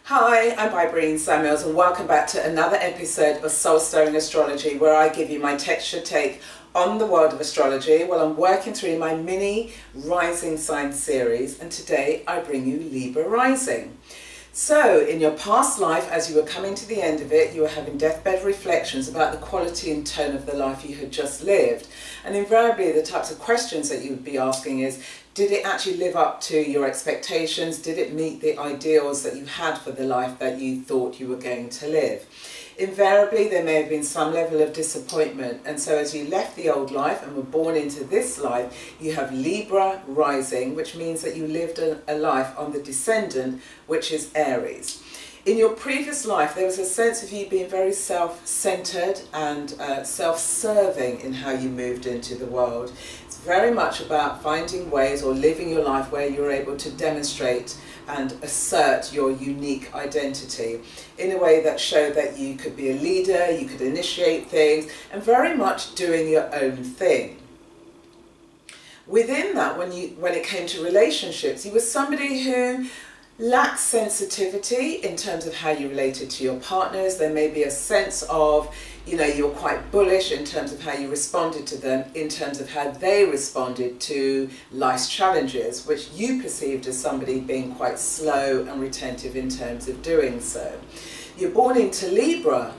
Hi, I'm Bybreen Samuels and welcome back to another episode of Soul Stirring Astrology, where I give you my textured take on the world of astrology. Well, I'm working through my mini rising sign series, and today I bring you Libra Rising. So in your past life, as you were coming to the end of it, you were having deathbed reflections about the quality and tone of the life you had just lived. And invariably the types of questions that you would be asking is, did it actually live up to your expectations? Did it meet the ideals that you had for the life that you thought you were going to live? Invariably, there may have been some level of disappointment, and so as you left the old life and were born into this life, you have Libra rising, which means that you lived a life on the descendant, which is Aries. In your previous life, there was a sense of you being very self-centered and self-serving in how you moved into the world. It's very much about finding ways or living your life where you're able to demonstrate and assert your unique identity in a way that showed that you could be a leader, you could initiate things, and very much doing your own thing. Within that, when it came to relationships, you were somebody who lacked sensitivity in terms of how you related to your partners. There may be a sense of, you're quite bullish in terms of how you responded to them, in terms of how they responded to life's challenges, which you perceived as somebody being quite slow and retentive in terms of doing so. You're born into Libra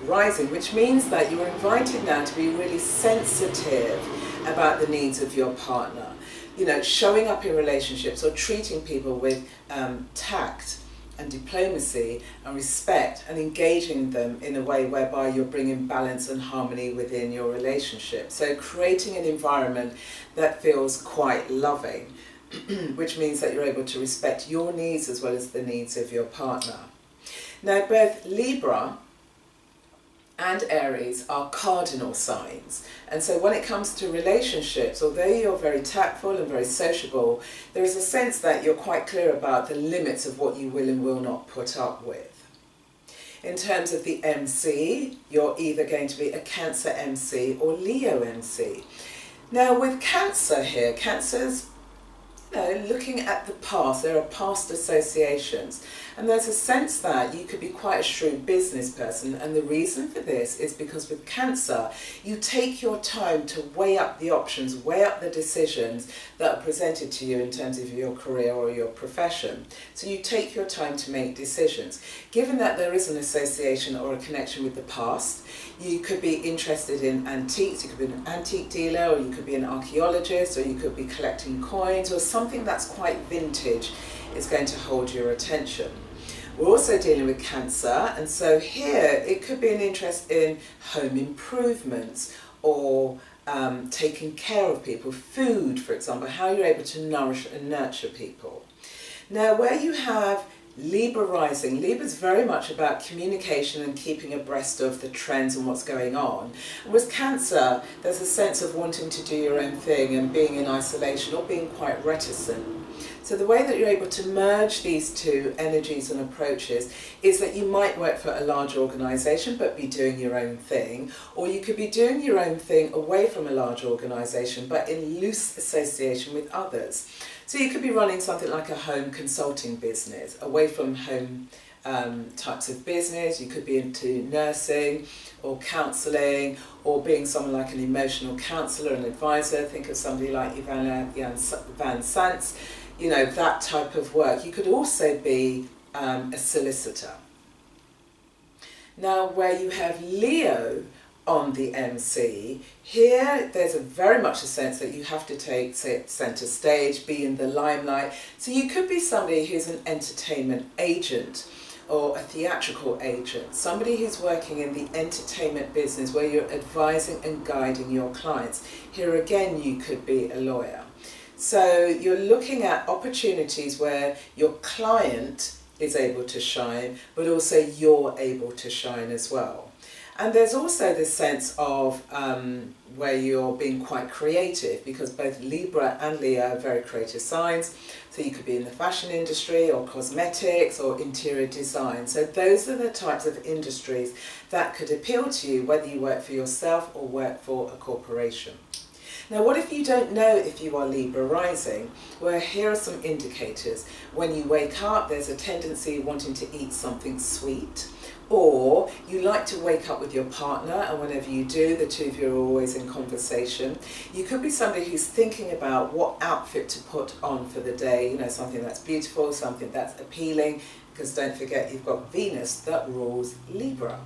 rising, which means that you are invited now to be really sensitive about the needs of your partner. Showing up in relationships or treating people with tact and diplomacy and respect, and engaging them in a way whereby you're bringing balance and harmony within your relationship. So creating an environment that feels quite loving, which means that you're able to respect your needs as well as the needs of your partner. Now, both Libra and Aries are cardinal signs, and so when it comes to relationships, although you're very tactful and very sociable, there is a sense that you're quite clear about the limits of what you will and will not put up with. In terms of the MC, you're either going to be a Cancer MC or Leo MC. Now with Cancer here, Cancer's looking at the past, there are past associations, and there's a sense that you could be quite a shrewd business person, and the reason for this is because with Cancer, you take your time to weigh up the options, weigh up the decisions that are presented to you in terms of your career or your profession. So you take your time to make decisions. Given that there is an association or a connection with the past, you could be interested in antiques, you could be an antique dealer, or you could be an archaeologist, or you could be collecting coins, or something that's quite vintage is going to hold your attention. We're also dealing with Cancer, and so here it could be an interest in home improvements or taking care of people, food for example, how you're able to nourish and nurture people. Now where you have Libra rising, Libra is very much about communication and keeping abreast of the trends and what's going on. And with Cancer, there's a sense of wanting to do your own thing and being in isolation or being quite reticent. So the way that you're able to merge these two energies and approaches is that you might work for a large organisation but be doing your own thing, or you could be doing your own thing away from a large organisation but in loose association with others. So you could be running something like a home consulting business, away from home types of business. You could be into nursing or counselling, or being someone like an emotional counsellor and advisor. Think of somebody like Ivana Van Sants, that type of work. You could also be a solicitor. Now where you have Leo on the MC, here there's very much a sense that you have to take centre stage, be in the limelight. So you could be somebody who's an entertainment agent or a theatrical agent, somebody who's working in the entertainment business where you're advising and guiding your clients. Here again you could be a lawyer. So you're looking at opportunities where your client is able to shine, but also you're able to shine as well. And there's also this sense of where you're being quite creative, because both Libra and Leo are very creative signs. So you could be in the fashion industry or cosmetics or interior design. So those are the types of industries that could appeal to you, whether you work for yourself or work for a corporation. Now, what if you don't know if you are Libra rising? Well, here are some indicators. When you wake up, there's a tendency wanting to eat something sweet, or you like to wake up with your partner, and whenever you do, the two of you are always in conversation. You could be somebody who's thinking about what outfit to put on for the day, you know, something that's beautiful, something that's appealing, because don't forget you've got Venus that rules Libra.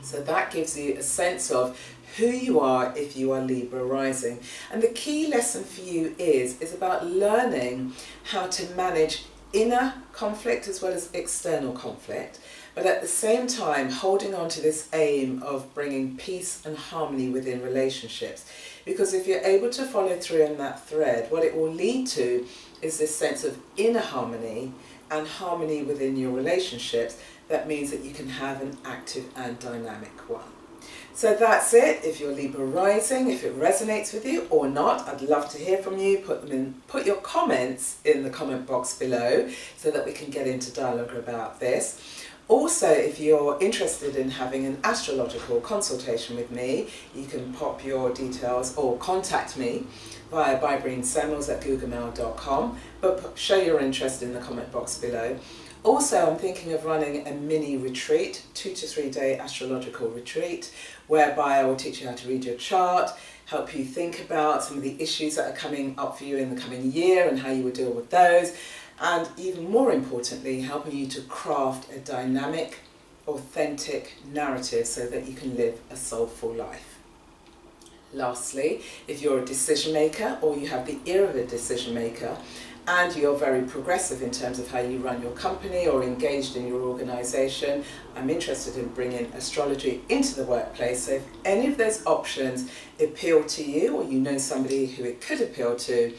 So that gives you a sense of who you are if you are Libra rising. And the key lesson for you is about learning how to manage inner conflict as well as external conflict, but at the same time holding on to this aim of bringing peace and harmony within relationships. Because if you're able to follow through on that thread, what it will lead to is this sense of inner harmony and harmony within your relationships. That means that you can have an active and dynamic one. So that's it. If you're Libra rising, if it resonates with you or not, I'd love to hear from you. Put your comments in the comment box below so that we can get into dialogue about this. Also, if you're interested in having an astrological consultation with me, you can pop your details or contact me via bybreen@googlemail.com, but show your interest in the comment box below. Also, I'm thinking of running a mini retreat, 2 to 3 day astrological retreat, whereby I will teach you how to read your chart, help you think about some of the issues that are coming up for you in the coming year and how you will deal with those, and even more importantly, helping you to craft a dynamic, authentic narrative so that you can live a soulful life. Lastly, if you're a decision maker or you have the ear of a decision maker, and you're very progressive in terms of how you run your company or engaged in your organisation, I'm interested in bringing astrology into the workplace. So if any of those options appeal to you, or you know somebody who it could appeal to,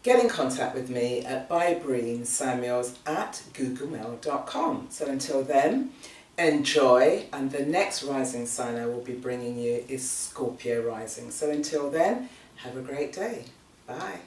get in contact with me at bybreen@googlemail.com. So until then, enjoy, and the next rising sign I will be bringing you is Scorpio rising. So until then, have a great day. Bye.